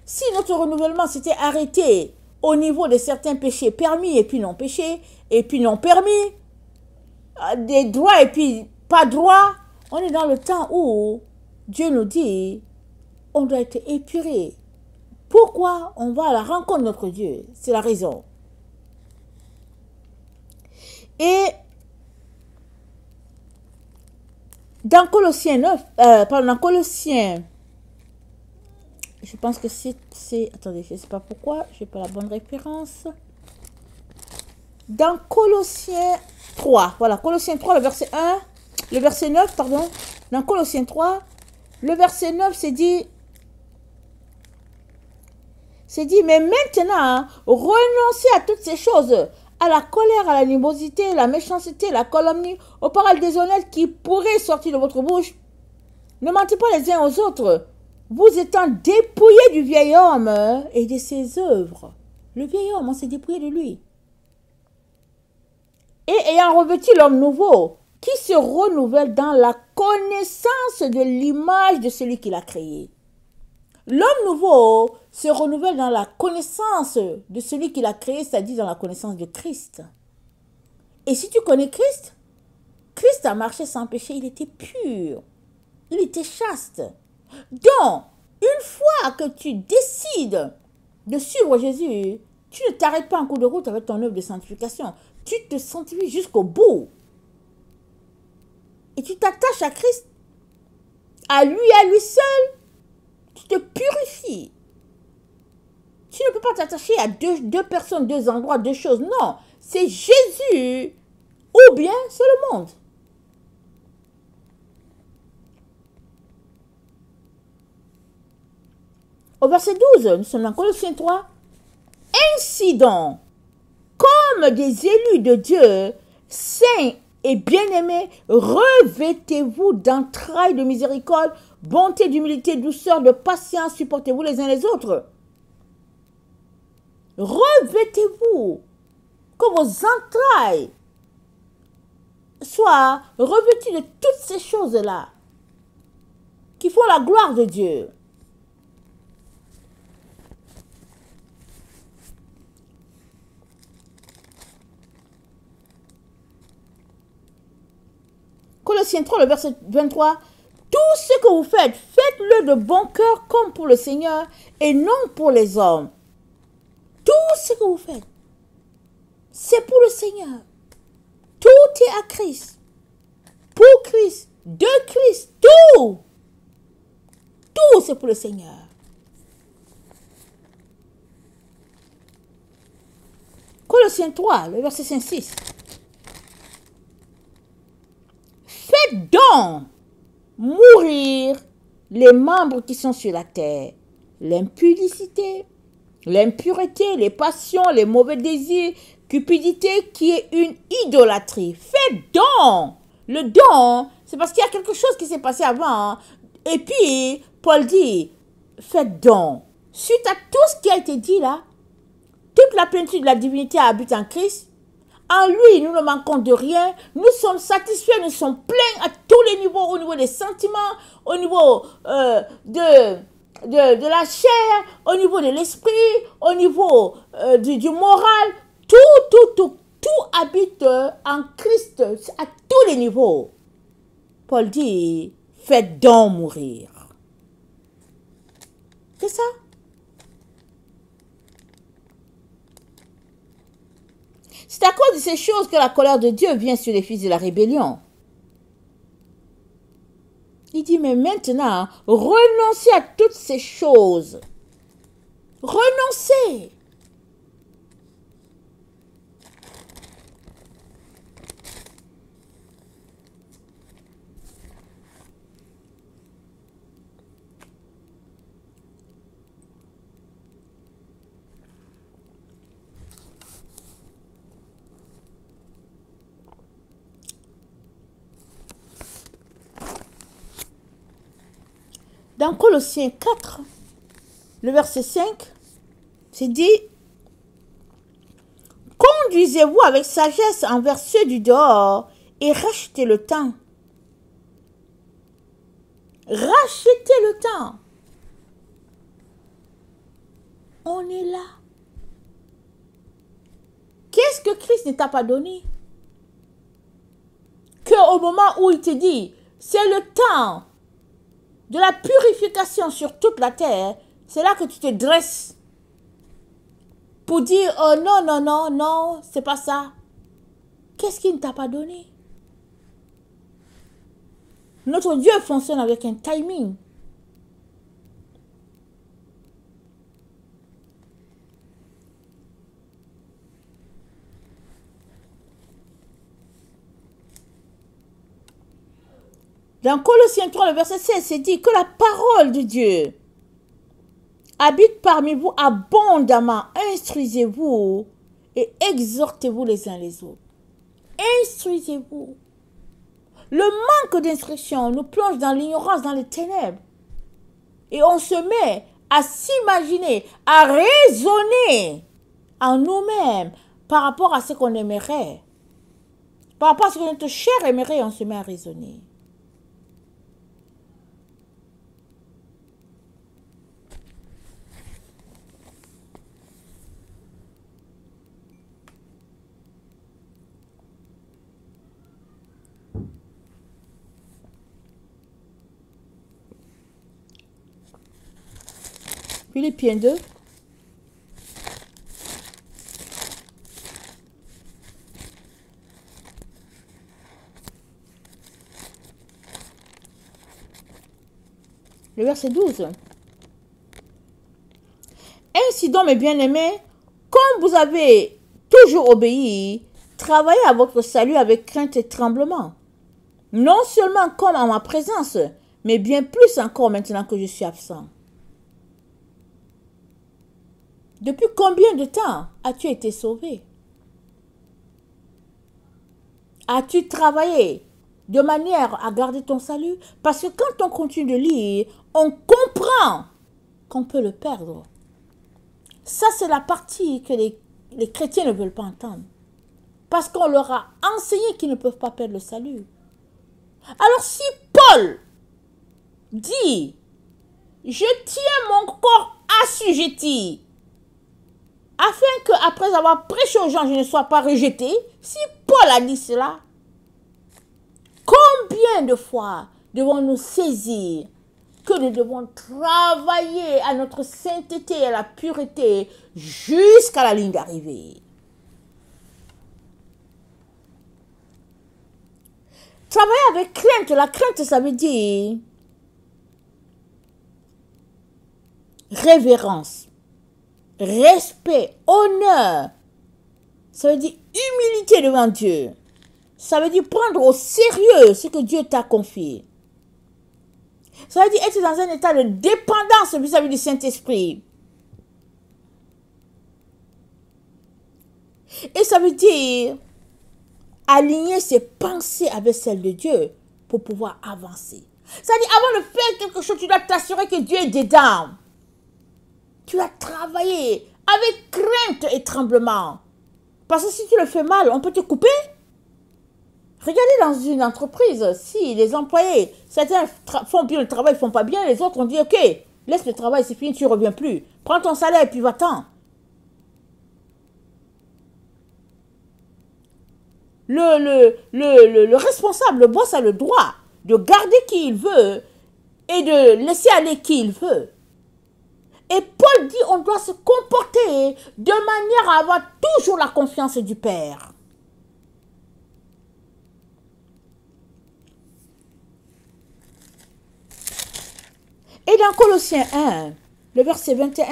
Si notre renouvellement s'était arrêté au niveau de certains péchés permis et puis non péchés, et puis non permis, des droits et puis pas droits, on est dans le temps où Dieu nous dit, on doit être épuré. Pourquoi on va à la rencontre de notre Dieu? C'est la raison. Et dans Colossiens 9, dans Colossiens, je pense que c'est, attendez, je ne sais pas pourquoi, je n'ai pas la bonne référence. Dans Colossiens 3, voilà, Colossiens 3, le verset 9, pardon. Dans Colossiens 3, le verset 9, c'est dit, mais maintenant, renoncez à toutes ces choses, à la colère, à l'animosité, la méchanceté, la calomnie, aux paroles déshonnêtes qui pourraient sortir de votre bouche. Ne mentez pas les uns aux autres, vous étant dépouillés du vieil homme et de ses œuvres. Le vieil homme, on s'est dépouillé de lui. Et ayant revêtu l'homme nouveau, qui se renouvelle dans la connaissance de l'image de celui qui l'a créé. L'homme nouveau se renouvelle dans la connaissance de celui qui l'a créé, c'est-à-dire dans la connaissance de Christ. Et si tu connais Christ, Christ a marché sans péché, il était pur, il était chaste. Donc, une fois que tu décides de suivre Jésus, tu ne t'arrêtes pas en cours de route avec ton œuvre de sanctification. Tu te sanctifies jusqu'au bout. Et tu t'attaches à Christ à lui seul, tu te purifies. Tu ne peux pas t'attacher à deux personnes, deux endroits, deux choses. Non, c'est Jésus ou bien c'est le monde. Au verset 12, nous sommes dans Colossiens 3. Ainsi donc, comme des élus de Dieu, saints et bien-aimés, revêtez-vous d'entrailles de miséricorde, bonté, d'humilité, douceur, de patience, supportez-vous les uns les autres. Revêtez-vous, que vos entrailles soient revêtues de toutes ces choses-là qui font la gloire de Dieu. Colossiens 3, le verset 23. Tout ce que vous faites, faites-le de bon cœur comme pour le Seigneur et non pour les hommes. Tout ce que vous faites, c'est pour le Seigneur. Tout est à Christ. Pour Christ, de Christ, tout. Tout, c'est pour le Seigneur. Colossiens 3, le verset 5-6. Faites donc mourir les membres qui sont sur la terre, l'impudicité, l'impureté, les passions, les mauvais désirs, cupidité qui est une idolâtrie. Faites donc. Le don, c'est parce qu'il y a quelque chose qui s'est passé avant. Et puis, Paul dit, faites donc. Suite à tout ce qui a été dit là, toute la plénitude de la divinité habite en Christ. En lui, nous ne manquons de rien. Nous sommes satisfaits, nous sommes pleins à tous les niveaux, au niveau des sentiments, au niveau de la chair, au niveau de l'esprit, au niveau du moral. Tout habite en Christ à tous les niveaux. Paul dit, faites donc mourir. C'est ça. C'est à cause de ces choses que la colère de Dieu vient sur les fils de la rébellion. Il dit, mais maintenant, renoncez à toutes ces choses. Renoncez. Dans Colossiens 4, le verset 5, c'est dit, conduisez-vous avec sagesse envers ceux du dehors et rachetez le temps. Rachetez le temps. On est là. Qu'est-ce que Christ ne t'a pas donné? Qu'au moment où il te dit, c'est le temps de la purification sur toute la terre, c'est là que tu te dresses pour dire, oh non, non, non, non, c'est pas ça. Qu'est-ce qu'il ne t'a pas donné? Notre Dieu fonctionne avec un timing. Dans Colossiens 3, le verset 16, c'est dit que la parole de Dieu habite parmi vous abondamment. Instruisez-vous et exhortez-vous les uns les autres. Instruisez-vous. Le manque d'instruction nous plonge dans l'ignorance, dans les ténèbres. Et on se met à s'imaginer, à raisonner en nous-mêmes par rapport à ce qu'on aimerait. Par rapport à ce que notre chair aimerait, on se met à raisonner. Philippiens 2. Le verset 12. Ainsi donc, mes bien-aimés, comme vous avez toujours obéi, travaillez à votre salut avec crainte et tremblement. Non seulement comme en ma présence, mais bien plus encore maintenant que je suis absent. Depuis combien de temps as-tu été sauvé? As-tu travaillé de manière à garder ton salut? Parce que quand on continue de lire, on comprend qu'on peut le perdre. Ça, c'est la partie que les chrétiens ne veulent pas entendre. Parce qu'on leur a enseigné qu'ils ne peuvent pas perdre le salut. Alors si Paul dit, je tiens mon corps assujetti, afin qu'après avoir prêché aux gens, je ne sois pas rejeté, si Paul a dit cela, combien de fois devons-nous saisir que nous devons travailler à notre sainteté et à la pureté jusqu'à la ligne d'arrivée? Travailler avec crainte, la crainte, ça veut dire révérence, respect, honneur. Ça veut dire humilité devant Dieu. Ça veut dire prendre au sérieux ce que Dieu t'a confié. Ça veut dire être dans un état de dépendance vis-à-vis du Saint-Esprit. Et ça veut dire aligner ses pensées avec celles de Dieu pour pouvoir avancer. C'est-à-dire, avant de faire quelque chose, tu dois t'assurer que Dieu est dedans. Tu dois travailler avec crainte et tremblement. Parce que si tu le fais mal, on peut te couper. Regardez dans une entreprise, si les employés, certains font bien le travail, ils ne font pas bien, les autres ont dit, ok, laisse le travail, c'est fini, tu ne reviens plus. Prends ton salaire et puis va-t'en. Le responsable, le boss a le droit de garder qui il veut et de laisser aller qui il veut. Et Paul dit on doit se comporter de manière à avoir toujours la confiance du Père. Et dans Colossiens 1, le verset 21,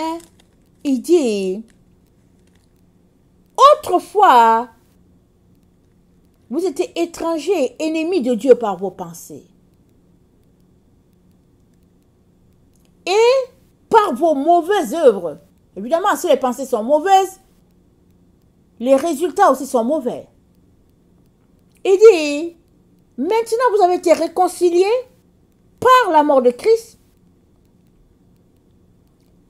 il dit, autrefois, vous étiez étrangers, ennemis de Dieu par vos pensées. Et par vos mauvaises œuvres. Évidemment, si les pensées sont mauvaises, les résultats aussi sont mauvais. Il dit, maintenant vous avez été réconciliés par la mort de Christ.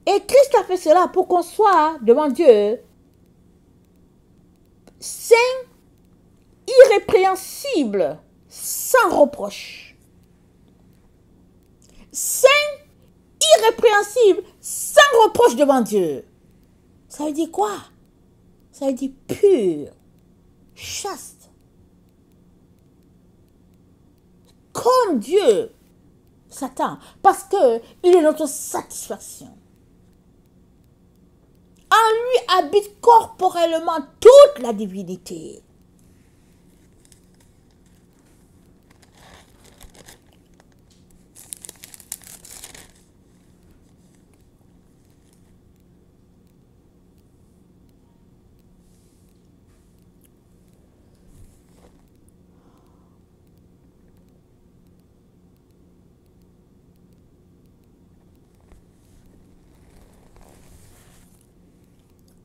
Et Christ a fait cela pour qu'on soit devant Dieu saint, irrépréhensible, sans reproche. Saint, irrépréhensible, sans reproche devant Dieu. Ça veut dire quoi? Ça veut dire pur, chaste. Comme Dieu s'attend. Parce qu'il est notre satisfaction. En lui habite corporellement toute la divinité.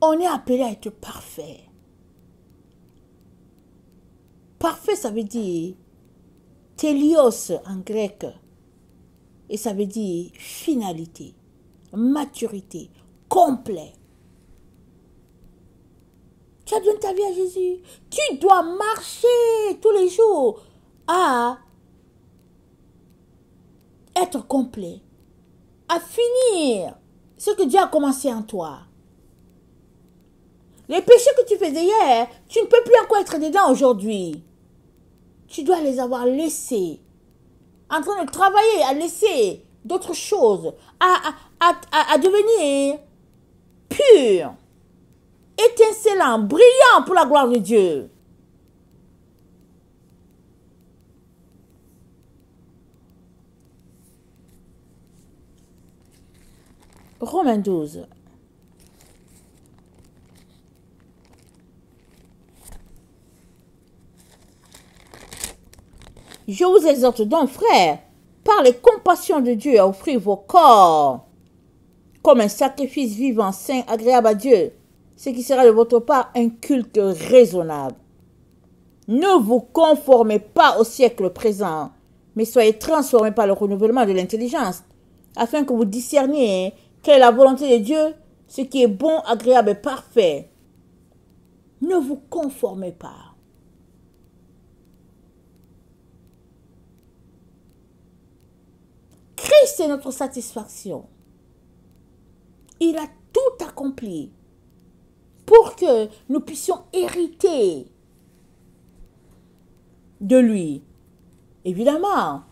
On est appelé à être parfait. Parfait, ça veut dire télios en grec. Et ça veut dire finalité, maturité, complet. Tu as donné ta vie à Jésus. Tu dois marcher tous les jours à être complet, à finir ce que Dieu a commencé en toi. Les péchés que tu faisais hier, tu ne peux plus encore être dedans aujourd'hui. Tu dois les avoir laissés. En train de travailler à laisser d'autres choses, à devenir pur, étincelant, brillant pour la gloire de Dieu. Romains 12. Je vous exhorte donc, frères, par les compassions de Dieu, à offrir vos corps comme un sacrifice vivant, saint, agréable à Dieu, ce qui sera de votre part un culte raisonnable. Ne vous conformez pas au siècle présent, mais soyez transformés par le renouvellement de l'intelligence, afin que vous discerniez quelle est la volonté de Dieu, ce qui est bon, agréable et parfait. Ne vous conformez pas. Christ est notre satisfaction. Il a tout accompli pour que nous puissions hériter de lui. Évidemment,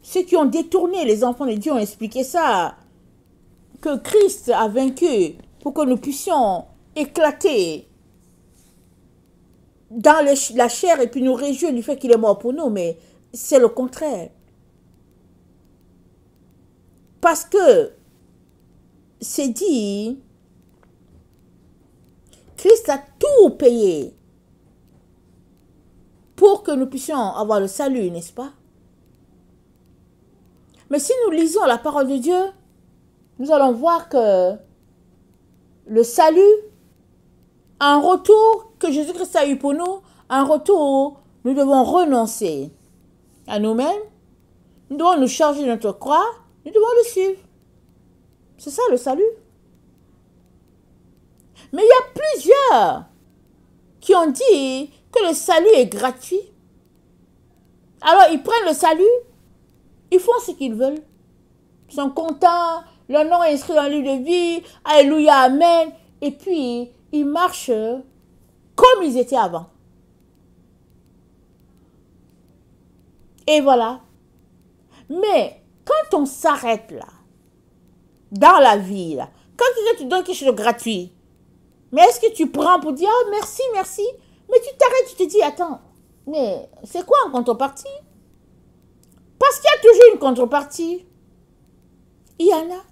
ceux qui ont détourné les enfants de Dieu ont expliqué ça, que Christ a vaincu pour que nous puissions éclater dans la chair et puis nous réjouir du fait qu'il est mort pour nous, mais c'est le contraire. Parce que c'est dit, Christ a tout payé pour que nous puissions avoir le salut, n'est-ce pas? Mais si nous lisons la parole de Dieu, nous allons voir que le salut, un retour que Jésus-Christ a eu pour nous, un retour, nous devons renoncer à nous-mêmes, nous devons nous charger de notre croix, nous devons le suivre. C'est ça le salut. Mais il y a plusieurs qui ont dit que le salut est gratuit. Alors ils prennent le salut, ils font ce qu'ils veulent. Ils sont contents, leur nom est inscrit dans le livre de vie, alléluia, amen. Et puis, ils marchent comme ils étaient avant. Et voilà. Mais quand on s'arrête là, dans la vie, là, quand tu donnes quelque chose de gratuit, mais est-ce que tu prends pour dire, oh, merci, merci, mais tu t'arrêtes, tu te dis, attends, mais c'est quoi en contrepartie? Parce qu'il y a toujours une contrepartie. Il y en a.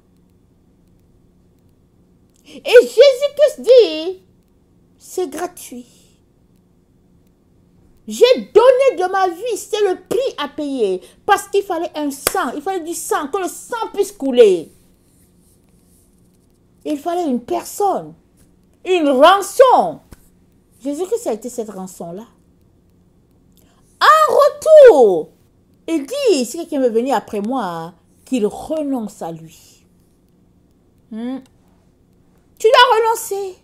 Et Jésus-Christ dit, c'est gratuit. J'ai donné de ma vie, c'est le prix à payer. Parce qu'il fallait un sang, il fallait du sang, que le sang puisse couler. Il fallait une personne, une rançon. Jésus-Christ a été cette rançon-là. En retour, il dit, si quelqu'un veut venir après moi, qu'il renonce à lui. Tu dois renoncer.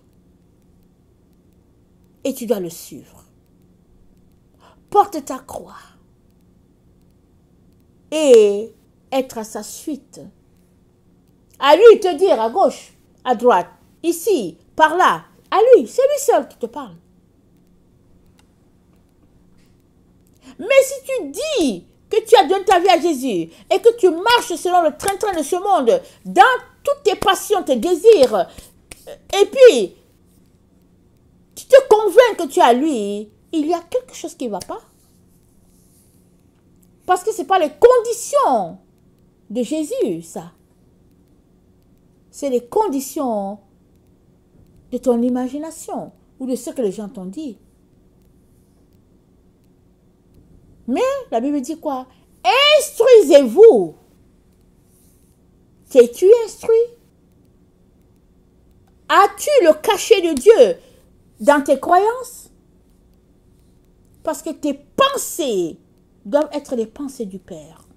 Et tu dois le suivre. Porte ta croix. Et être à sa suite. À lui te dire à gauche, à droite, ici, par là. À lui, c'est lui seul qui te parle. Mais si tu dis que tu as donné ta vie à Jésus et que tu marches selon le train-train de ce monde, dans toutes tes passions, tes désirs, et puis tu te convaincs que tu as lui, il y a quelque chose qui ne va pas. Parce que ce n'est pas les conditions de Jésus, ça. C'est les conditions de ton imagination ou de ce que les gens t'ont dit. Mais la Bible dit quoi? Instruisez-vous. T'es-tu instruit? As-tu le cachet de Dieu dans tes croyances? Parce que tes pensées doivent être les pensées du Père.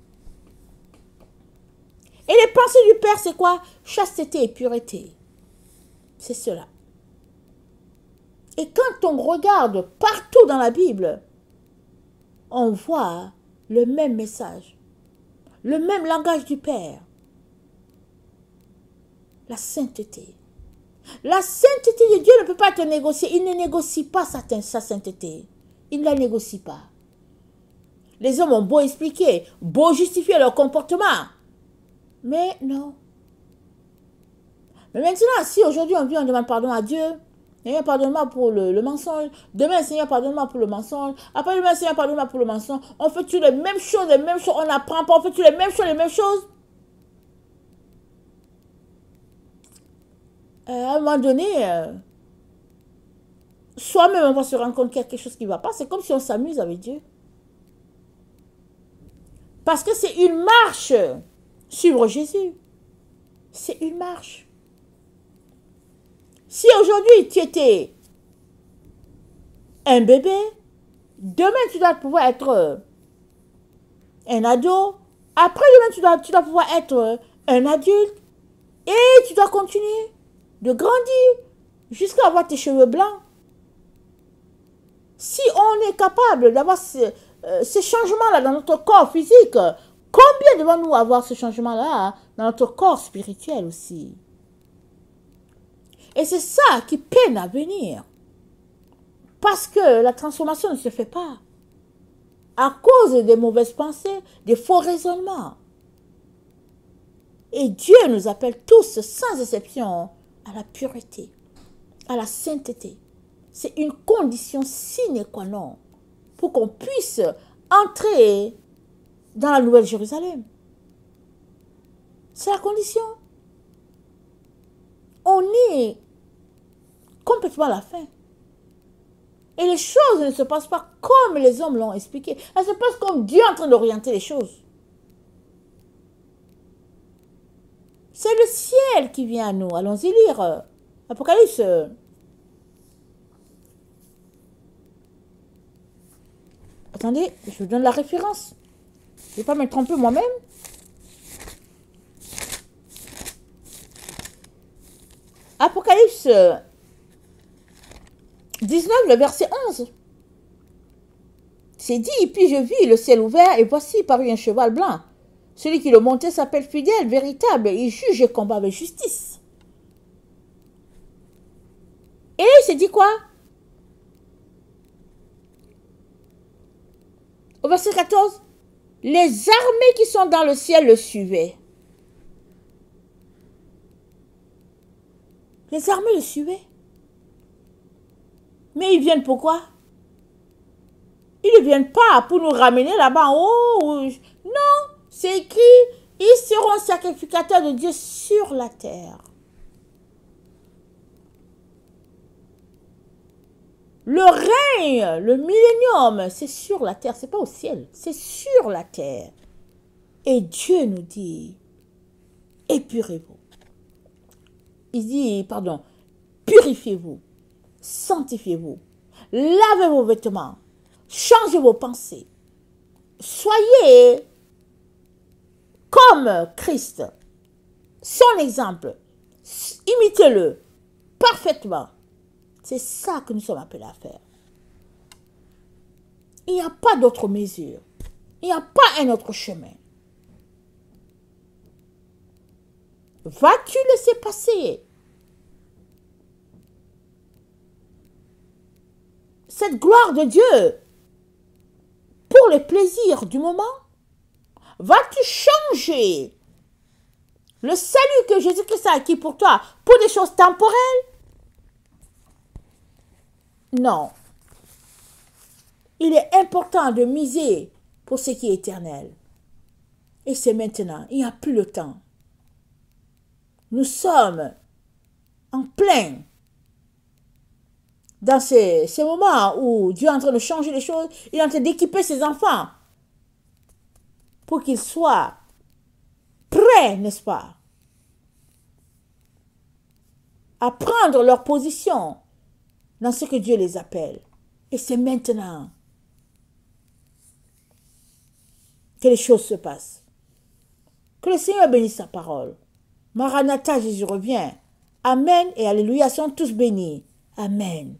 Et les pensées du Père, c'est quoi? Chasteté et pureté. C'est cela. Et quand on regarde partout dans la Bible, on voit le même message, le même langage du Père. La sainteté. La sainteté de Dieu ne peut pas être négociée. Il ne négocie pas sa sainteté. Il ne la négocie pas. Les hommes ont beau expliquer, beau justifier leur comportement. Mais non. Mais maintenant, si aujourd'hui on vient, on demande pardon à Dieu, Seigneur, pardonne-moi pour le mensonge. Demain, Seigneur, pardonne-moi pour le mensonge. Après demain, Seigneur, pardonne-moi pour le mensonge. On fait toutes les mêmes choses, On n'apprend pas, on fait toutes les mêmes choses, À un moment donné, soi-même, on va se rendre compte qu'il y a quelque chose qui ne va pas. C'est comme si on s'amuse avec Dieu. Parce que c'est une marche. Suivre Jésus, c'est une marche. Si aujourd'hui tu étais un bébé, demain tu dois pouvoir être un ado. Après demain tu dois pouvoir être un adulte. Et tu dois continuer de grandir jusqu'à avoir tes cheveux blancs. Si on est capable d'avoir ces changements-là dans notre corps physique, combien devons-nous avoir ce changement-là dans notre corps spirituel aussi? Et c'est ça qui peine à venir. Parce que la transformation ne se fait pas. À cause des mauvaises pensées, des faux raisonnements. Et Dieu nous appelle tous, sans exception, à la pureté, à la sainteté. C'est une condition sine qua non pour qu'on puisse entrer dans la Nouvelle Jérusalem. C'est la condition. On est complètement à la fin. Et les choses ne se passent pas comme les hommes l'ont expliqué. Elles se passent comme Dieu est en train d'orienter les choses. C'est le ciel qui vient à nous. Allons-y lire Apocalypse. Attendez, je vous donne la référence. Je ne vais pas me tromper moi-même. Apocalypse 19, le verset 11. C'est dit, puis je vis le ciel ouvert, et voici parut un cheval blanc. Celui qui le montait s'appelle fidèle, véritable, il juge et combat avec justice. Et c'est dit quoi? Au verset 14, les armées qui sont dans le ciel le suivaient. Les armées le suivaient. Mais ils viennent pourquoi? Ils ne viennent pas pour nous ramener là-bas en haut. Non, c'est écrit, ils seront sacrificateurs de Dieu sur la terre. Le règne, le millénium, c'est sur la terre, c'est pas au ciel, c'est sur la terre. Et Dieu nous dit, épurez-vous. Il dit, pardon, purifiez-vous, sanctifiez-vous, lavez vos vêtements, changez vos pensées. Soyez comme Christ, son exemple. Imitez-le parfaitement. C'est ça que nous sommes appelés à faire. Il n'y a pas d'autre mesure. Il n'y a pas un autre chemin. Vas-tu laisser passer cette gloire de Dieu pour les plaisirs du moment? Vas-tu changer le salut que Jésus-Christ a acquis pour toi pour des choses temporelles? Non. Il est important de miser pour ce qui est éternel. Et c'est maintenant. Il n'y a plus le temps. Nous sommes en plein dans ces moments où Dieu est en train de changer les choses. Il est en train d'équiper ses enfants pour qu'ils soient prêts, n'est-ce pas, à prendre leur position dans ce que Dieu les appelle. Et c'est maintenant que les choses se passent. Que le Seigneur bénisse sa parole. Maranatha, Jésus revient. Amen et alléluia, sont tous bénis. Amen.